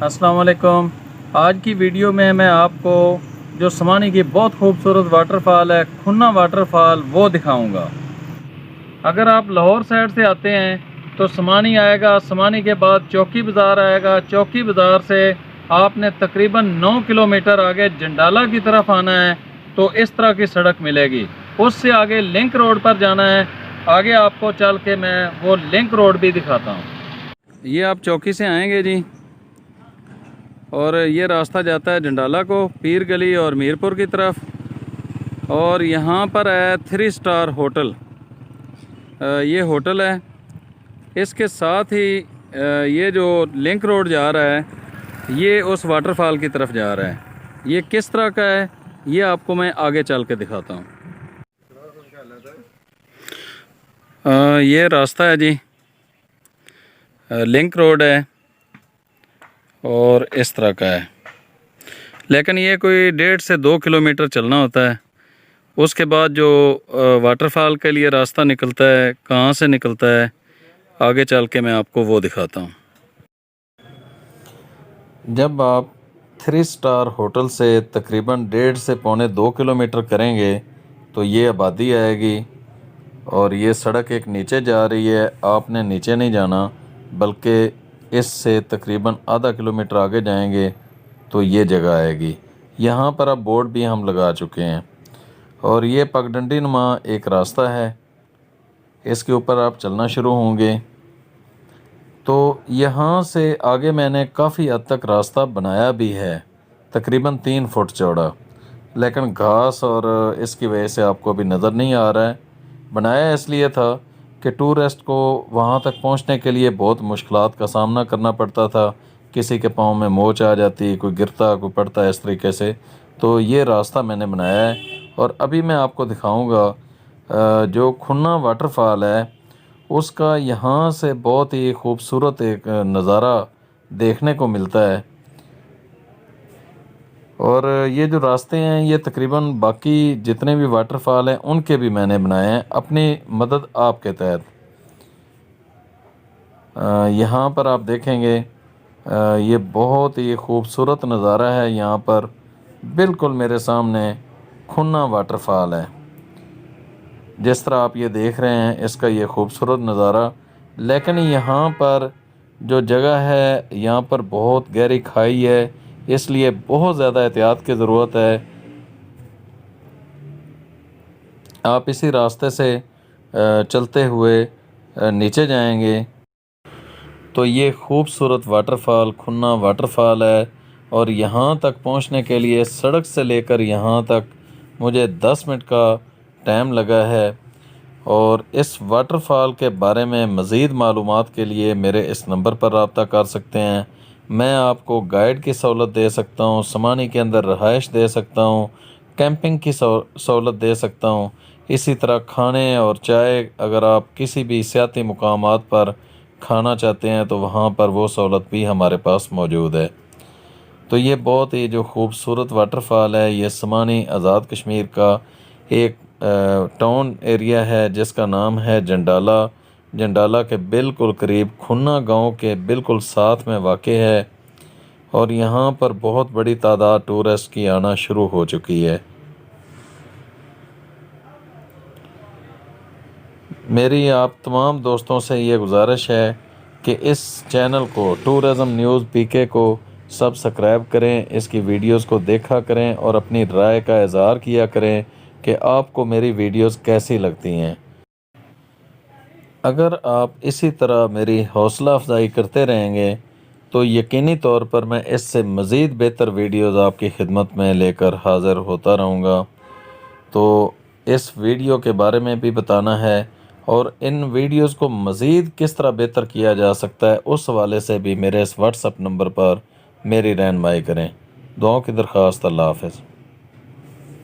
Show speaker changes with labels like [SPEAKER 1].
[SPEAKER 1] अस्सलाम वालेकुम। आज की वीडियो में मैं आपको जो समानी की बहुत खूबसूरत वाटरफॉल है, खुन्ना वाटरफॉल, वो दिखाऊंगा। अगर आप लाहौर साइड से आते हैं तो समानी आएगा, समानी के बाद चौकी बाज़ार आएगा, चौकी बाज़ार से आपने तकरीबन 9 किलोमीटर आगे जंडाला की तरफ आना है तो इस तरह की सड़क मिलेगी। उससे आगे लिंक रोड पर जाना है। आगे आपको चल के मैं वो लिंक रोड भी दिखाता हूँ। ये आप चौकी से आएंगे जी, और ये रास्ता जाता है जंडाला को, पीर गली और मीरपुर की तरफ। और यहाँ पर है 3 स्टार होटल। ये होटल है। इसके साथ ही ये जो लिंक रोड जा रहा है ये उस वाटरफॉल की तरफ जा रहा है। ये किस तरह का है ये आपको मैं आगे चल के दिखाता हूँ। ये रास्ता है जी, लिंक रोड है और इस तरह का है, लेकिन ये कोई 1.5 से 2 किलोमीटर चलना होता है। उसके बाद जो वाटरफॉल के लिए रास्ता निकलता है, कहाँ से निकलता है, आगे चल के मैं आपको वो दिखाता हूँ। जब आप 3 स्टार होटल से तकरीबन 1.5 से पौने 2 किलोमीटर करेंगे तो ये आबादी आएगी, और ये सड़क एक नीचे जा रही है। आपने नीचे नहीं जाना, बल्कि इससे तकरीबन आधा किलोमीटर आगे जाएंगे तो ये जगह आएगी। यहाँ पर अब बोर्ड भी हम लगा चुके हैं, और ये पगडंडी नुमा एक रास्ता है, इसके ऊपर आप चलना शुरू होंगे तो यहाँ से आगे मैंने काफ़ी हद तक रास्ता बनाया भी है, तकरीबन 3 फुट चौड़ा, लेकिन घास और इसकी वजह से आपको अभी नज़र नहीं आ रहा है। बनाया इसलिए था कि टूरिस्ट को वहाँ तक पहुँचने के लिए बहुत मुश्किलात का सामना करना पड़ता था। किसी के पाँव में मोच आ जाती, कोई गिरता, कोई पड़ता, इस तरीके से। तो ये रास्ता मैंने बनाया है, और अभी मैं आपको दिखाऊंगा जो खुन्ना वाटरफॉल है उसका यहाँ से बहुत ही खूबसूरत एक नज़ारा देखने को मिलता है। और ये जो रास्ते हैं ये तकरीबन बाकी जितने भी वाटरफॉल हैं उनके भी मैंने बनाए हैं अपनी मदद आपके तहत। यहाँ पर आप देखेंगे ये बहुत ही खूबसूरत नज़ारा है। यहाँ पर बिल्कुल मेरे सामने खुन्ना वाटरफॉल है। जिस तरह आप ये देख रहे हैं इसका ये खूबसूरत नज़ारा, लेकिन यहाँ पर जो जगह है यहाँ पर बहुत गहरी खाई है, इसलिए बहुत ज़्यादा एहतियात की ज़रूरत है। आप इसी रास्ते से चलते हुए नीचे जाएंगे तो ये खूबसूरत वाटरफॉल खुन्ना वाटरफॉल है। और यहाँ तक पहुँचने के लिए सड़क से लेकर यहाँ तक मुझे 10 मिनट का टाइम लगा है। और इस वाटरफॉल के बारे में मज़ीद मालूमात के लिए मेरे इस नंबर पर रब्ता कर सकते हैं। मैं आपको गाइड की सहूलत दे सकता हूँ, समानी के अंदर रहाइश दे सकता हूँ, कैंपिंग की सहूलत दे सकता हूँ। इसी तरह खाने और चाय, अगर आप किसी भी सियाती मुकामात पर खाना चाहते हैं तो वहाँ पर वो सहूलत भी हमारे पास मौजूद है। तो ये बहुत ही जो खूबसूरत वाटरफॉल है ये समानी आज़ाद कश्मीर का एक टाउन एरिया है जिसका नाम है जंडाला। जंडाला के बिल्कुल करीब खुन्ना गांव के बिल्कुल साथ में वाक़े है, और यहाँ पर बहुत बड़ी तादाद टूरिस्ट की आना शुरू हो चुकी है। मेरी आप तमाम दोस्तों से ये गुजारिश है कि इस चैनल को टूरिज़म न्यूज़ पीके को सब्सक्राइब करें, इसकी वीडियोस को देखा करें और अपनी राय का इज़हार किया करें कि आपको मेरी वीडियोस कैसी लगती हैं। अगर आप इसी तरह मेरी हौसला अफजाई करते रहेंगे तो यकीनी तौर पर मैं इससे मज़ीद बेहतर वीडियोस आपकी खिदमत में लेकर हाज़िर होता रहूँगा। तो इस वीडियो के बारे में भी बताना है, और इन वीडियोस को मज़ीद किस तरह बेहतर किया जा सकता है उस हवाले से भी मेरे इस व्हाट्सएप नंबर पर मेरी रहनुमाई करें। दुआओं की दरख्वास्त। अल्लाह हाफ़िज़।